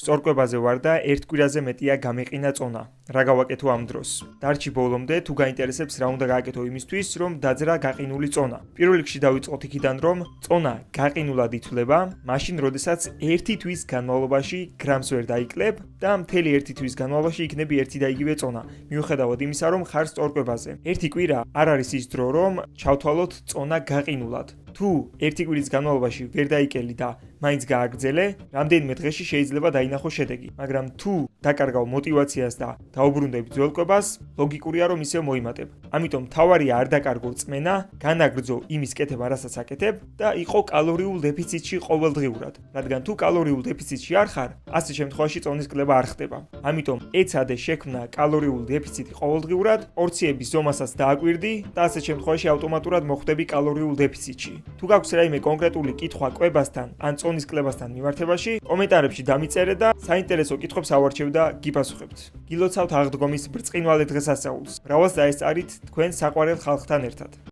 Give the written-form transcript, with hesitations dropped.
სწორკვებაზე ვარ და ერთ კვირაზე მეტია გამეყინა წონა. რა გავაკეთო ამ დროს? დარჩი ბოლომდე თუ გაინტერესებს რა უნდა გააკეთო იმისთვის, რომ დაძრა გაყინული წონა. პირველ რიგში დავიწყოთ იქიდან, რომ წონა გაყინულად ითვლება, მაშინ, როდესაც 1 თვის განმავლობაში გრამს ვერ დაიკლებ და მთელი 1 თვის განმავლობაში იქნები ერთი და იგივე წონა. მიუხედავად იმისა, რომ ხარ სწორკვებაზე. 1 კვირა არ არის ის დრო, რომ ჩავთვალოთ წონა გაყინულად. თუ 1 კვირის განმავლობაში ვერ დაიკელი და მაინც გააგრძელე, რამდენიმე დღეში შეიძლება დაინახო შედეგი. მაგრამ თუ დაკარგავ мотивაციას და დაუბრუნდები ძველ კვებას, ლოგიკურია რომ ისევ მოიმატებ. ამიტომ მთავარია არ დაკარგო რწმენა, განაგრძო იმის კეთება, რასაც აკეთებ და იყო კალორიულ დეფიციტში ყოველდღიურად. რადგან თუ კალორიულ დეფიციტში არ ხარ, ასე შემთხვევაში წონის კლება არ ხდება. ამიტომ ეცადე შექმნა კალორიულ დეფიციტი ყოველდღიურად, პორციების ზომასაც დააკვირდი და ასე შემთხვევაში ავტომატურად მოხვდები კალორიულ დეფიციტში. თუ გაქვს რაიმე კონკრეტული კითხვა კვებასთან ან წონის კლებასთან მიმართებაში, კომენტარებში დამიწერე და საინტერესო კითხვებს ავარჩევ და გიპასუხებთ. გილოცავთ აღდგომის ბრწყინვალე დღესასწაულს. მრავალს დაესწარით თქვენ საყვარელ ხალხთან ერთად.